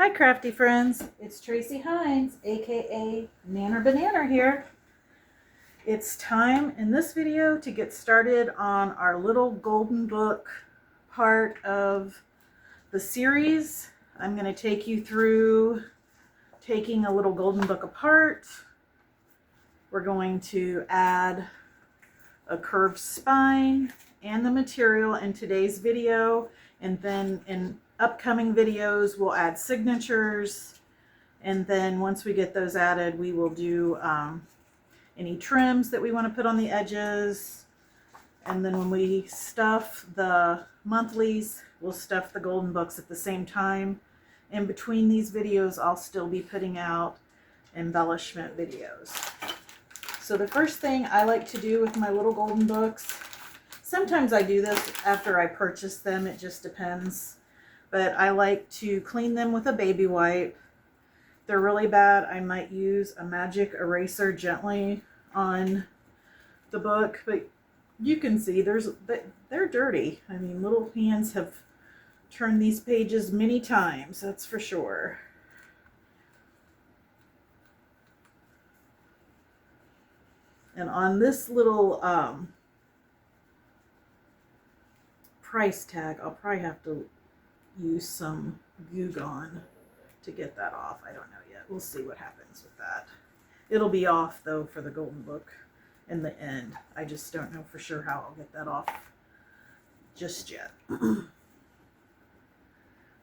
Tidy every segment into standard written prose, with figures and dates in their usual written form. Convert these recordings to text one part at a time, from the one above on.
Hi crafty friends, it's Tracy Hines, aka Nanner Banana here. It's time in this video to get started on our little golden book part of the series. I'm going to take you through taking a little golden book apart. We're going to add a curved spine and the material in today's video, and then in upcoming videos we'll add signatures, and then once we get those added we will do any trims that we want to put on the edges, and then when we stuff the monthlies we'll stuff the golden books at the same time. In between these videos I'll still be putting out embellishment videos. So the first thing I like to do with my little golden books, sometimes I do this after I purchase them, it just depends, but I like to clean them with a baby wipe. If they're really bad, I might use a magic eraser gently on the book, but you can see they're dirty. I mean, little hands have turned these pages many times, that's for sure. And on this little price tag, I'll probably have to use some Goo Gone to get that off. I don't know yet. We'll see what happens with that. It'll be off though for the golden book in the end. I just don't know for sure how I'll get that off just yet.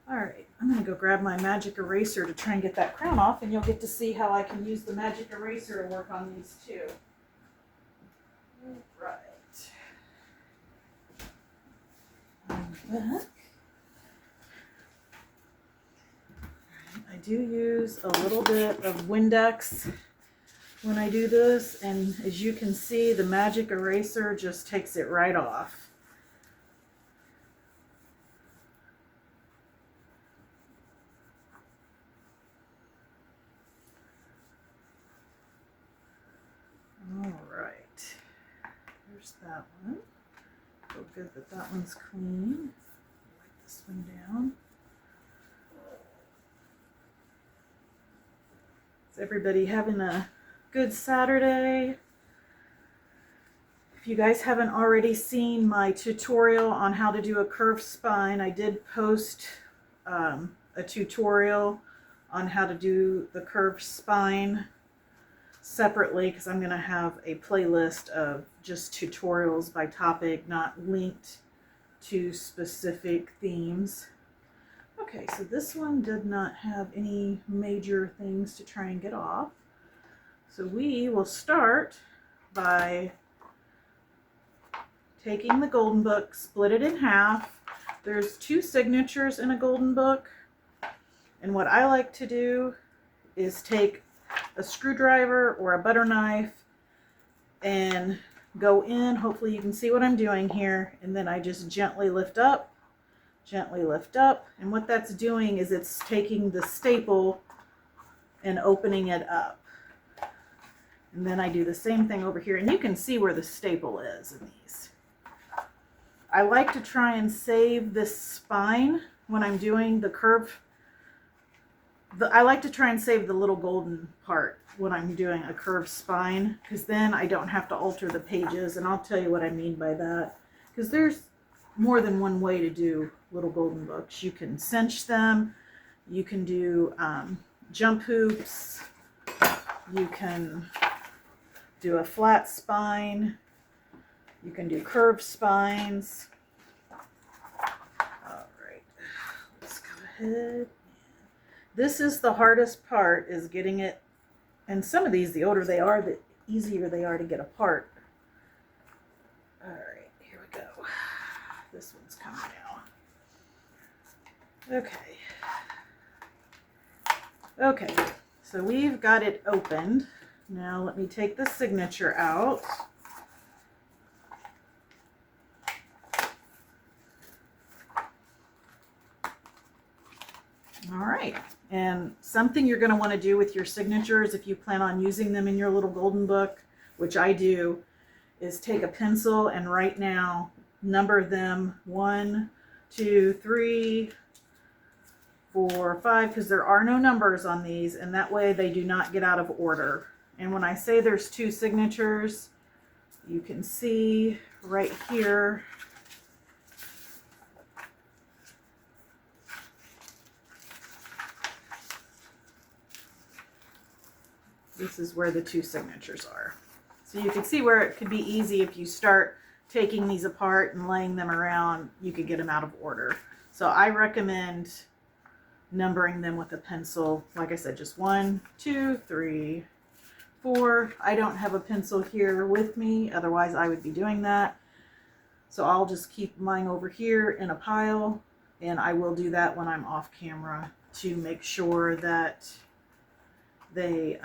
Alright, I'm going to go grab my magic eraser to try and get that crown off, and you'll get to see how I can use the magic eraser to work on these too. Right. Back. I do use a little bit of Windex when I do this, and as you can see, the magic eraser just takes it right off. That one. Feel good that that one's clean. Wipe this one down. Is everybody having a good Saturday? If you guys haven't already seen my tutorial on how to do a curved spine, I did post a tutorial on how to do the curved spine separately, because I'm going to have a playlist of just tutorials by topic, not linked to specific themes. Okay, so this one did not have any major things to try and get off. So we will start by taking the golden book, split it in half. There's 2 signatures in a golden book, and what I like to do is take a screwdriver or a butter knife and go in. Hopefully you can see what I'm doing here, and then I just gently lift up, and what that's doing is it's taking the staple and opening it up. And then I do the same thing over here, and you can see where the staple is in these. I like to try and save this spine when I'm doing the curve. I like to try and save the little golden part when I'm doing a curved spine, because then I don't have to alter the pages, and I'll tell you what I mean by that, because there's more than one way to do little golden books. You can cinch them, you can do jump hoops, you can do a flat spine, you can do curved spines. Alright, let's go ahead. This is the hardest part, is getting it, and some of these, the older they are, the easier they are to get apart. Alright, here we go. This one's coming now. Okay, so we've got it opened. Now let me take the signature out. Alright. And something you're going to want to do with your signatures, if you plan on using them in your little golden book, which I do, is take a pencil and right now number them 1, 2, 3, 4, 5, because there are no numbers on these, and that way they do not get out of order. And when I say there's 2 signatures, you can see right here. This is where the 2 signatures are. So you can see where it could be easy if you start taking these apart and laying them around, you could get them out of order. So I recommend numbering them with a pencil. Like I said, just 1, 2, 3, 4. I don't have a pencil here with me, otherwise I would be doing that. So I'll just keep mine over here in a pile, and I will do that when I'm off camera to make sure that they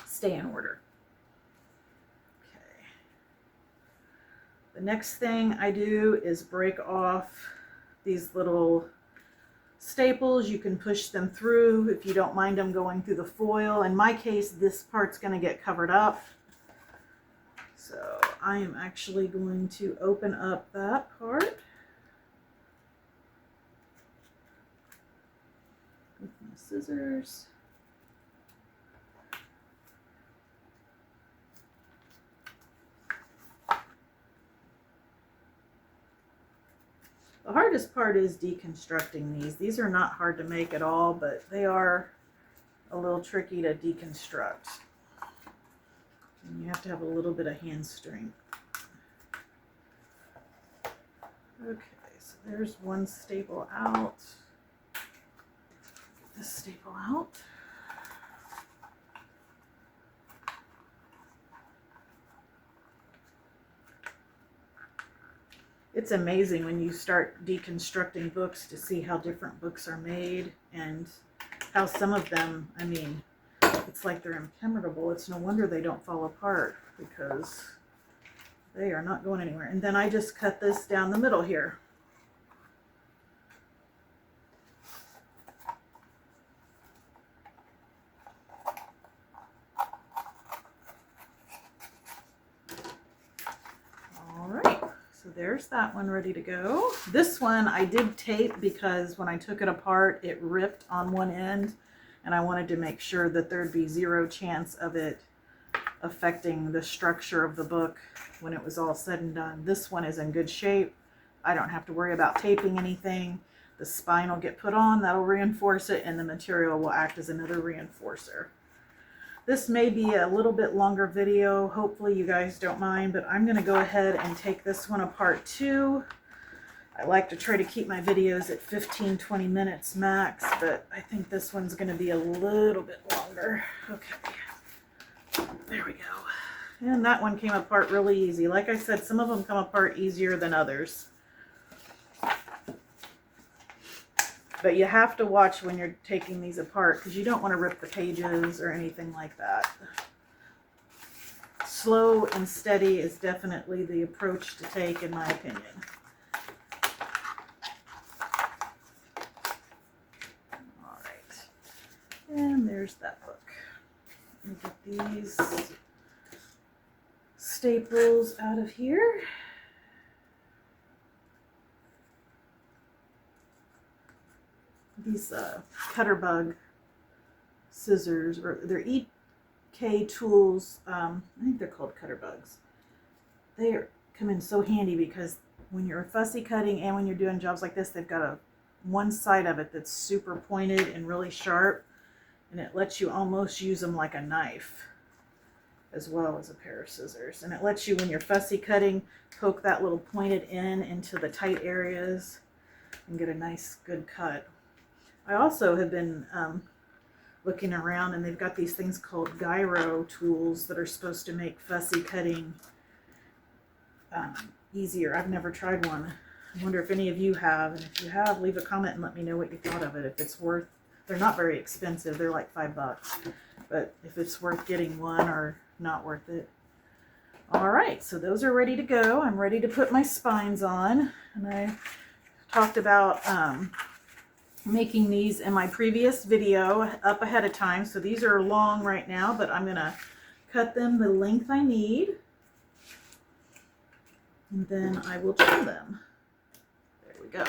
stay in order. Okay. The next thing I do is break off these little staples. You can push them through if you don't mind them going through the foil. In my case, this part's going to get covered up. So I am actually going to open up that part with my scissors. The hardest part is deconstructing these. These are not hard to make at all, but they are a little tricky to deconstruct. And you have to have a little bit of hand strength. Okay, so there's one staple out. Get this staple out. It's amazing when you start deconstructing books to see how different books are made and how some of them, I mean, it's like they're impenetrable. It's no wonder they don't fall apart, because they are not going anywhere. And then I just cut this down the middle here. There's that one ready to go. This one I did tape because when I took it apart, it ripped on one end, and I wanted to make sure that there'd be 0 chance of it affecting the structure of the book when it was all said and done. This one is in good shape. I don't have to worry about taping anything. The spine will get put on, that'll reinforce it, and the material will act as another reinforcer. This may be a little bit longer video. Hopefully you guys don't mind, but I'm going to go ahead and take this one apart too. I like to try to keep my videos at 15-20 minutes max, but I think this one's going to be a little bit longer. Okay, there we go. And that one came apart really easy. Like I said, some of them come apart easier than others. But you have to watch when you're taking these apart, because you don't want to rip the pages or anything like that. Slow and steady is definitely the approach to take, in my opinion. All right. And there's that book. Let me get these staples out of here. These Cutterbug scissors, or they're EK tools. I think they're called Cutterbugs. They come in so handy because when you're fussy cutting and when you're doing jobs like this, they've got one side of it that's super pointed and really sharp, and it lets you almost use them like a knife as well as a pair of scissors. And it lets you, when you're fussy cutting, poke that little pointed end into the tight areas and get a nice good cut. I also have been looking around, and they've got these things called gyro tools that are supposed to make fussy cutting easier. I've never tried one. I wonder if any of you have, and if you have, leave a comment and let me know what you thought of it. If it's worth, they're not very expensive, they're like $5, but if it's worth getting one or not worth it. All right, so those are ready to go. I'm ready to put my spines on, and I talked about making these in my previous video up ahead of time. So these are long right now, but I'm going to cut them the length I need, and then I will trim them. There we go.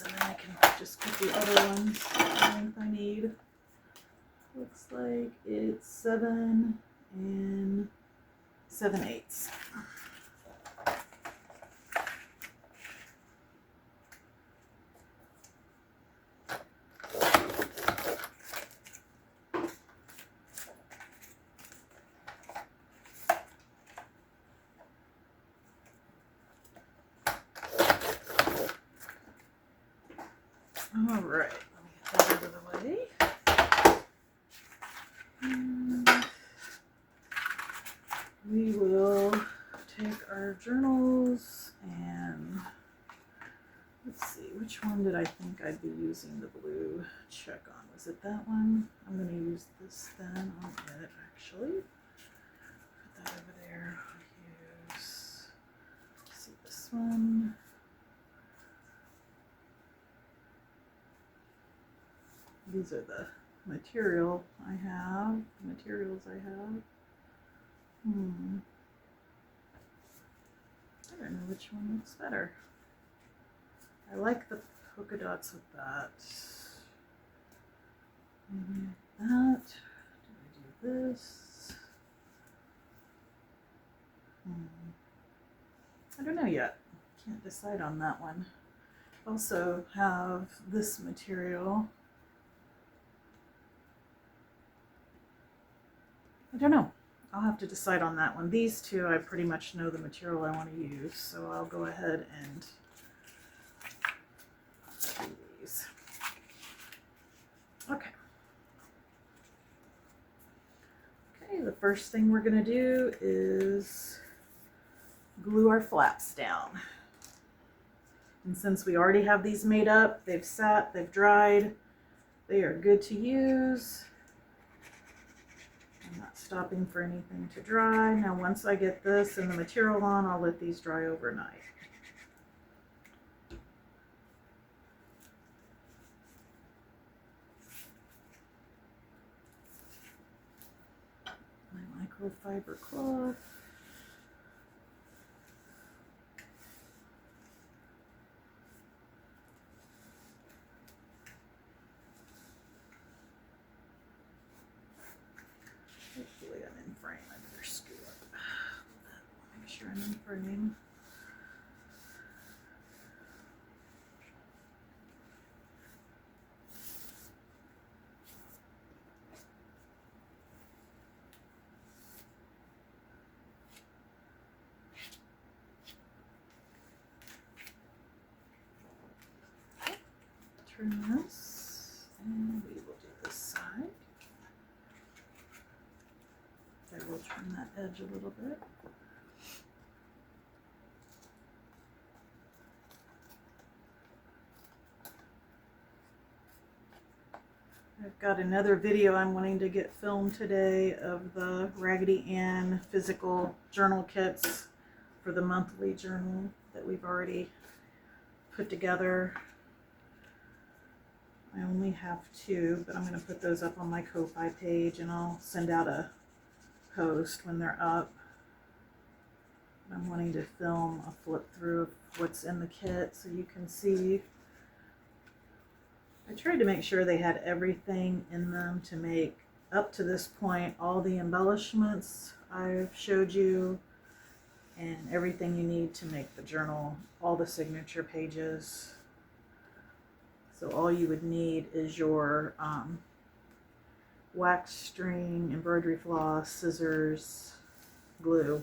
this, and then I can just get the other ones the length I need. Looks like it's 7 7/8. All right, let me get that out of the way. And we will take our journals and let's see, which one did I think I'd be using the blue check on? Was it that one? I'm going to use this then on it, actually. Put that over there. I'll use, let's see, this one. These are the materials I have. I don't know which one looks better. I like the polka dots with that. Maybe that. Do I do this? I don't know yet. Can't decide on that one. Also have this material. I don't know. I'll have to decide on that one. These two, I pretty much know the material I want to use, so I'll go ahead and do these. Okay. Okay, the first thing we're going to do is glue our flaps down. And since we already have these made up, they've sat, they've dried, they are good to use. I'm not stopping for anything to dry. Now once I get this and the material on, I'll let these dry overnight. My microfiber cloth. Hopefully I'm in frame. I better scoot up. Make sure I'm in frame. Turn this, and we will do this side. I will trim that edge a little bit. I've got another video I'm wanting to get filmed today of the Raggedy Ann physical journal kits for the monthly journal that we've already put together. I only have 2, but I'm going to put those up on my Ko-Fi page, and I'll send out a post when they're up. I'm wanting to film a flip through of what's in the kit so you can see. I tried to make sure they had everything in them to make, up to this point, all the embellishments I've showed you and everything you need to make the journal, all the signature pages. So all you would need is your wax string, embroidery floss, scissors, glue,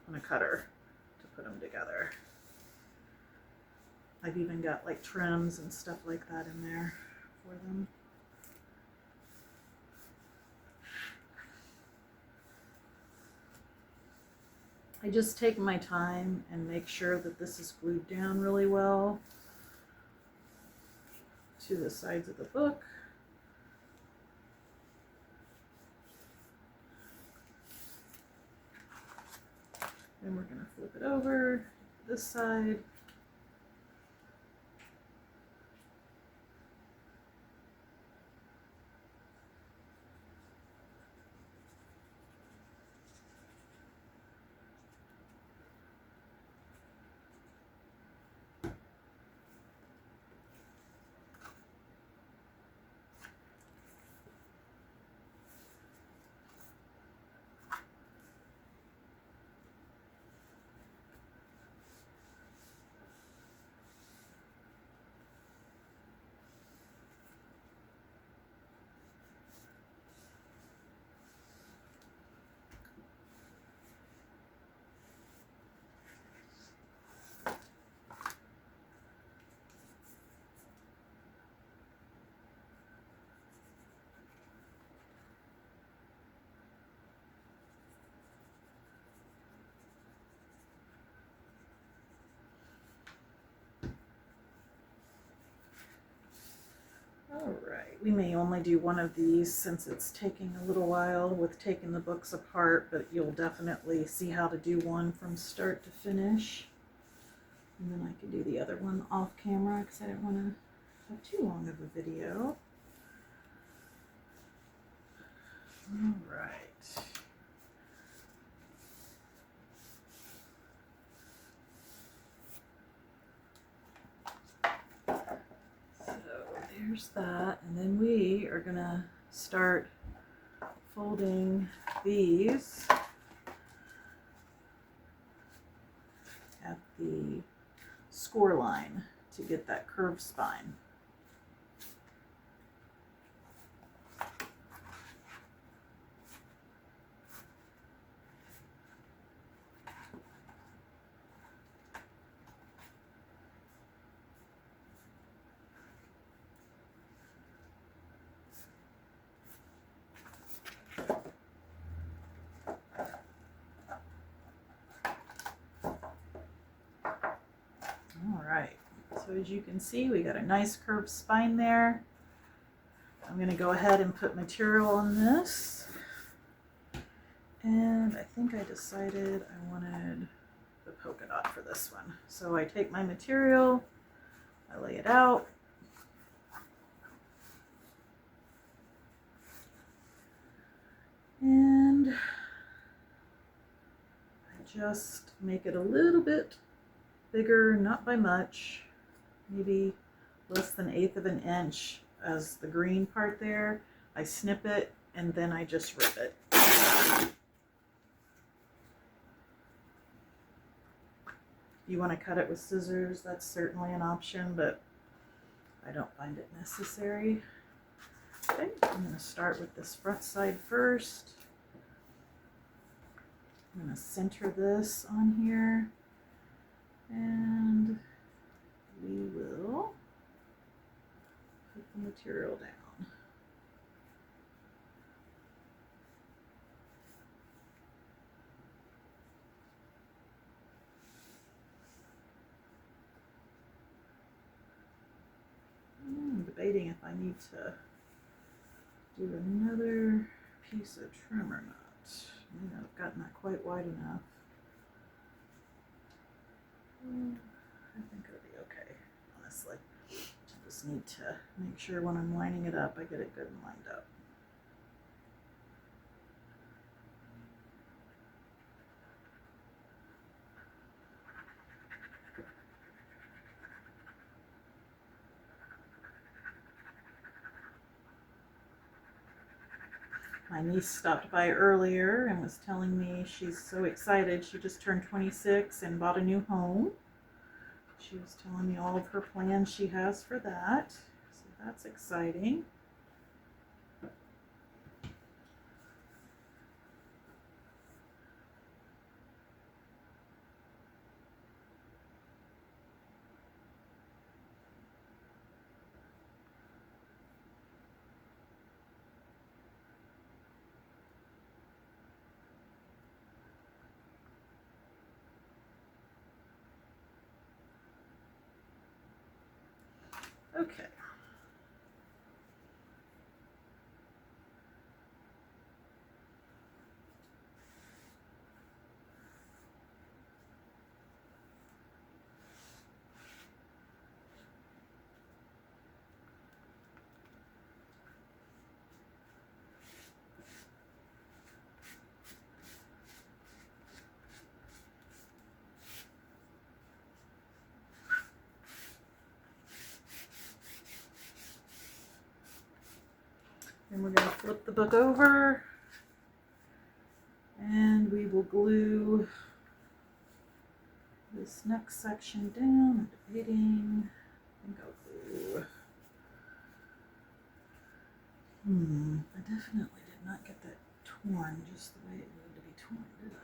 and a cutter to put them together. I've even got like trims and stuff like that in there for them. I just take my time and make sure that this is glued down really well to the sides of the book. Then we're going to flip it over this side. we may only do one of these since it's taking a little while with taking the books apart, but you'll definitely see how to do one from start to finish. And then I can do the other one off camera because I don't want to have too long of a video. All right. So there's that, and then we are gonna start folding these at the score line to get that curved spine. All right, so as you can see, we got a nice curved spine there. I'm going to go ahead and put material on this. And I think I decided I wanted the polka dot for this one. So I take my material, I lay it out. And I just make it a little bit bigger, not by much, maybe less than 1/8 of an inch as the green part there. I snip it and then I just rip it. If you want to cut it with scissors, that's certainly an option, but I don't find it necessary. Okay, I'm going to start with this front side first. I'm going to center this on here, and we will put the material down. I'm debating if I need to do another piece of trim or not. Maybe I've gotten that quite wide enough. I think it'll be okay, honestly. I just need to make sure when I'm lining it up, I get it good and lined up. My niece stopped by earlier and was telling me she's so excited. She just turned 26 and bought a new home. She was telling me all of her plans she has for that. So that's exciting. Okay. Then we're going to flip the book over and we will glue this next section down. I'm debating. I think I'll glue. I definitely did not get that torn just the way it needed to be torn, did I?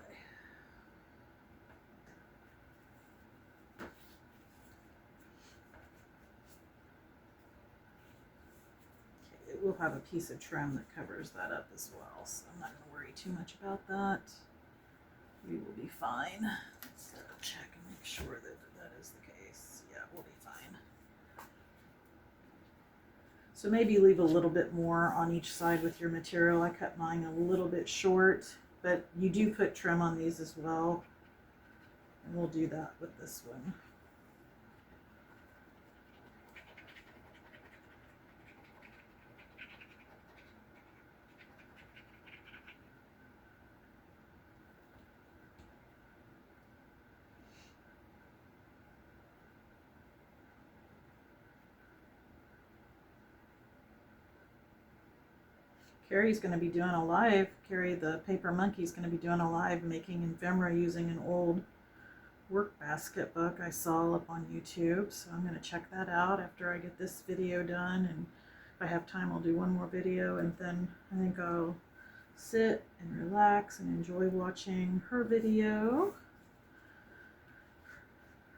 Okay, it will have a piece of trim that covers that up as well, so I'm not going to worry too much about that. We will be fine. Let's double check and make sure that that is the case. Yeah, we'll be fine. So maybe leave a little bit more on each side with your material. I cut mine a little bit short, but you do put trim on these as well. And we'll do that with this one. Carrie's going to be doing a live. Carrie, the paper monkey, is going to be doing a live making ephemera using an old work basket book I saw up on YouTube. So I'm going to check that out after I get this video done. And if I have time, I'll do one more video. And then I think I'll sit and relax and enjoy watching her video.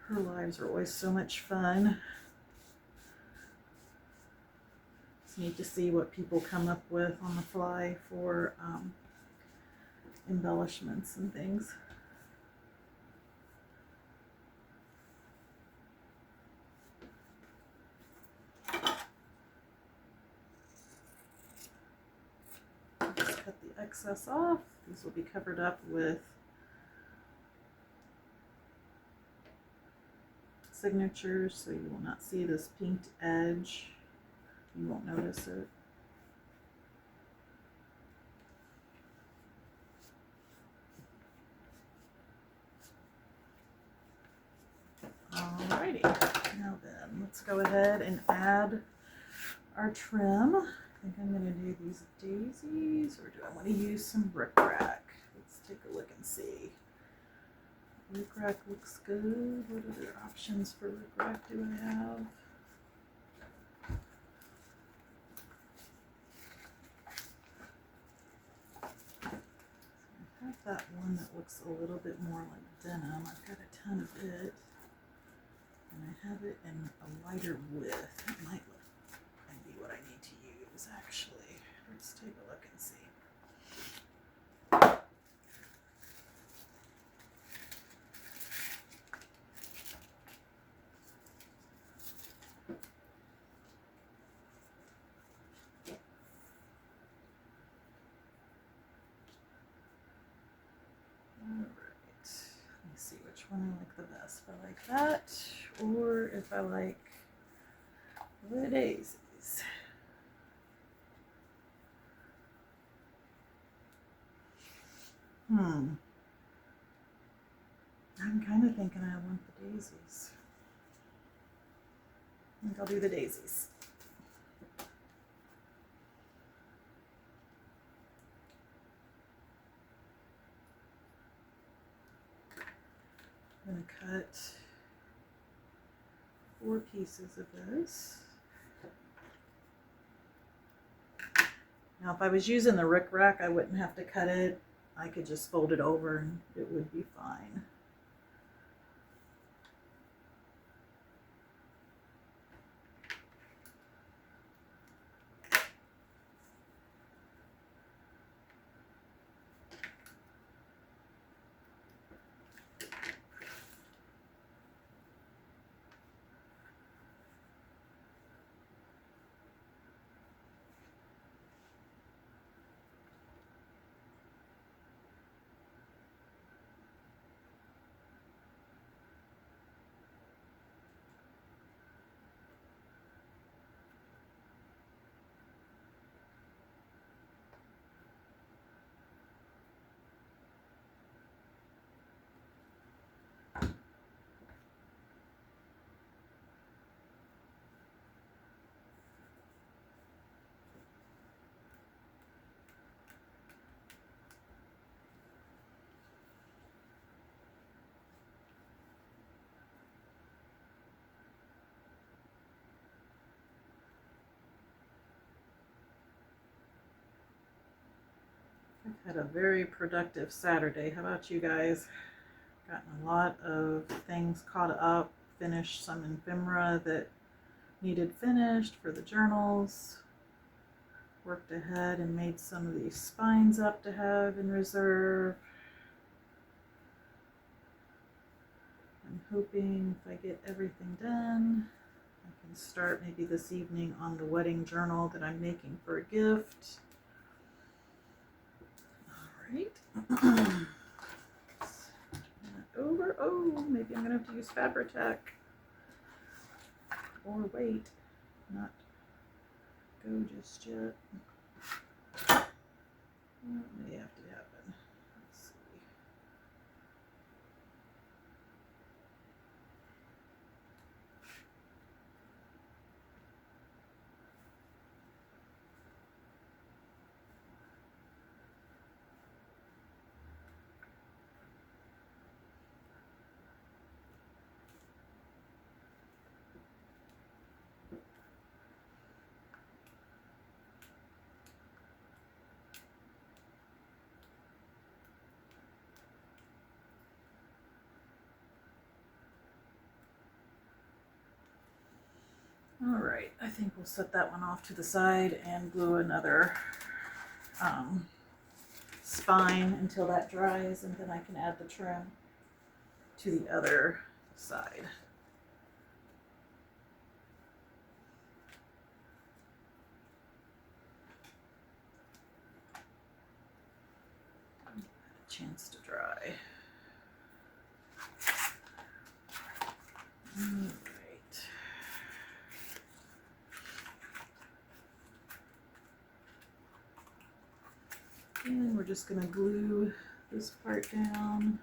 Her lives are always so much fun. It's neat to see what people come up with on the fly for embellishments and things. Just cut the excess off. These will be covered up with signatures, so you will not see this pinked edge. You won't notice it. Alrighty, now then, let's go ahead and add our trim. I think I'm going to do these daisies, or do I want to use some bric-a-brac? Let's take a look and see. Bric-a-brac looks good. What other options for bric-a-brac do I have? I have that one that looks a little bit more like denim. I've got a ton of it. And I have it in a lighter width. It might be what I need to use, actually. Let's take a look and see. See which one I like the best. If I like that, or if I like the daisies. I'm kind of thinking I want the daisies. I think I'll do the daisies. I'm going to cut 4 pieces of this. Now, if I was using the rickrack, I wouldn't have to cut it. I could just fold it over and it would be fine. I've had a very productive Saturday. How about you guys? Gotten a lot of things caught up, finished some ephemera that needed finished for the journals. Worked ahead and made some of these spines up to have in reserve. I'm hoping if I get everything done, I I can start maybe this evening on the wedding journal that I'm making for a gift. All right. Over. Oh, maybe I'm gonna have to use Fabri-Tac. Or wait, not go just yet. That may have to happen. Let's see. All right, I think we'll set that one off to the side and glue another spine until that dries, and then I can add the trim to the other side. A chance to dry. All right. And we're just going to glue this part down.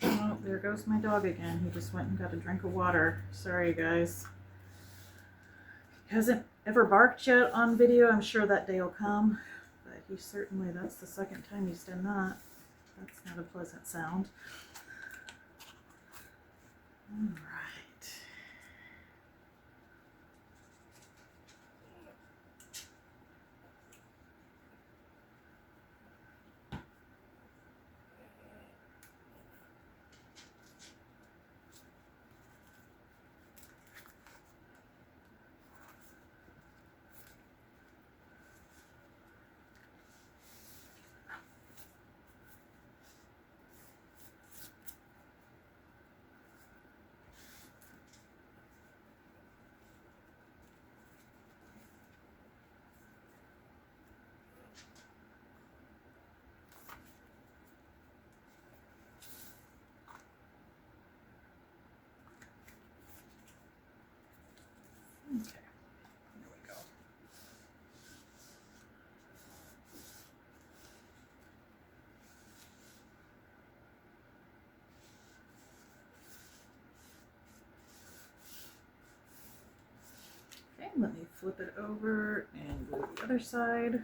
Oh, there goes my dog again. He just went and got a drink of water. Sorry, guys. He hasn't ever barked yet on video. I'm sure that day will come. But he certainly, that's the second time he's done that. That's not a pleasant sound. All right. Okay, there we go. Okay, let me flip it over and glue the other side.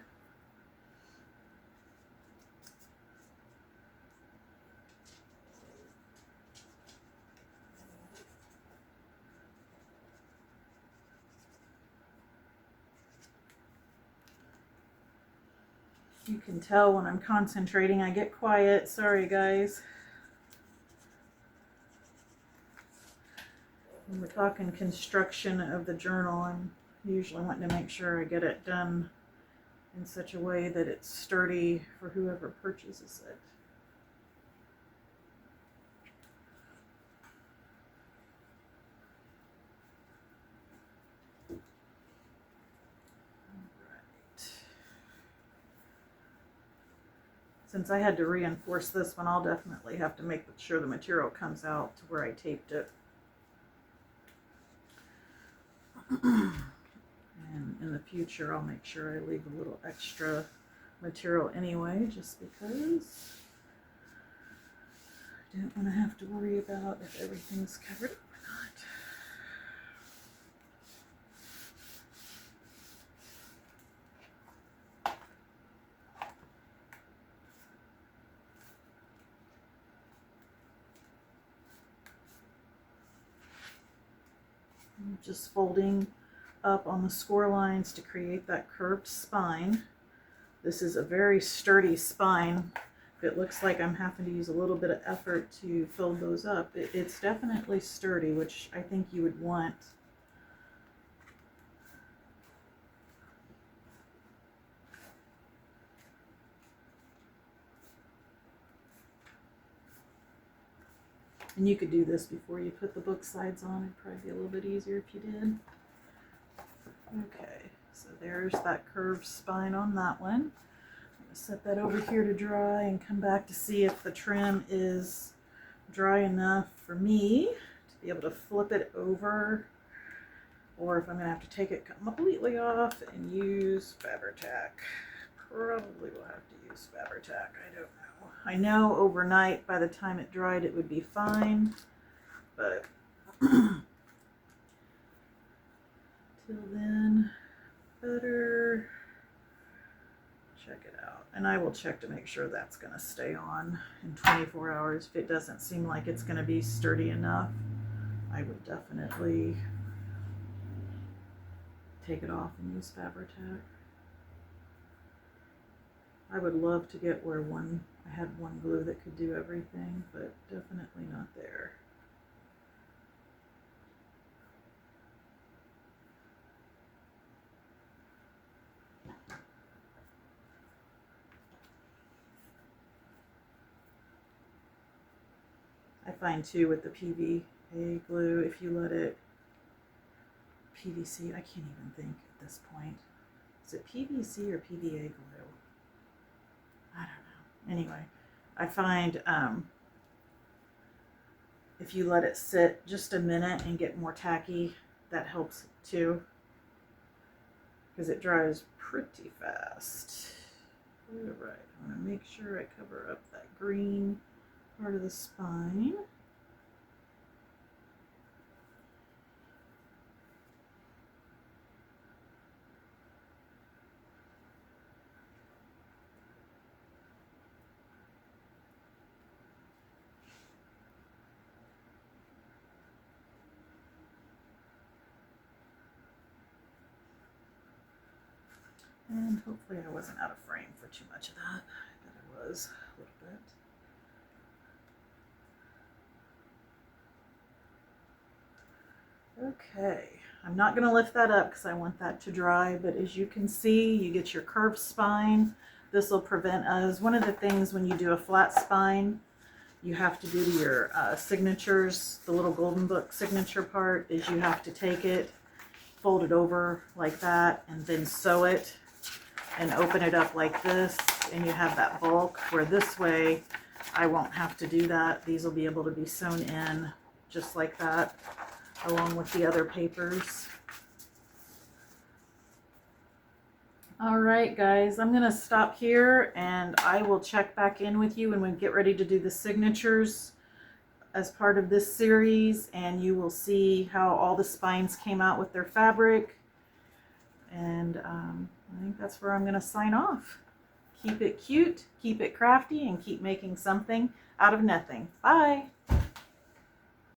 You can tell when I'm concentrating, I get quiet. Sorry, guys. When we're talking construction of the journal, I'm usually wanting to make sure I get it done in such a way that it's sturdy for whoever purchases it. Since I had to reinforce this one, I'll definitely have to make sure the material comes out to where I taped it. And in the future, I'll make sure I leave a little extra material anyway, just because I don't want to have to worry about if everything's covered or not. just folding up on the score lines to create that curved spine. This is a very sturdy spine. It looks like I'm having to use a little bit of effort to fold those up. It's definitely sturdy, which I think you would want. And you could do this before you put the book sides on. It'd probably be a little bit easier if you did. Okay, so there's that curved spine on that one. I'm going to set that over here to dry and come back to see if the trim is dry enough for me to be able to flip it over, or if I'm going to have to take it completely off and use Fabri-Tac. Probably will have to use Fabri-Tac, I don't know. I know overnight, by the time it dried, it would be fine, but till then, better check it out. And I will check to make sure that's going to stay on in 24 hours. If it doesn't seem like it's going to be sturdy enough, I would definitely take it off and use Fabri-Tac. I would love to get where I had one glue that could do everything, but definitely not there. I find too with the PVA glue, if you let it, PVC, I can't even think at this point. Is it PVC or PVA glue? I don't know. Anyway, I find if you let it sit just a minute and get more tacky, that helps too, because it dries pretty fast. All right, I want to make sure I cover up that green part of the spine. And hopefully I wasn't out of frame for too much of that. I bet I was a little bit. Okay, I'm not going to lift that up because I want that to dry, but as you can see, you get your curved spine. This will prevent us. One of the things when you do a flat spine, you have to do to your signatures, the little golden book signature part, is you have to take it, fold it over like that, and then sew it and open it up like this, and you have that bulk, where this way I won't have to do that. These will be able to be sewn in just like that, along with the other papers. All right, guys, I'm going to stop here, and I will check back in with you when we get ready to do the signatures as part of this series, and you will see how all the spines came out with their fabric. And I think that's where I'm going to sign off. Keep it cute, keep it crafty, and keep making something out of nothing. Bye!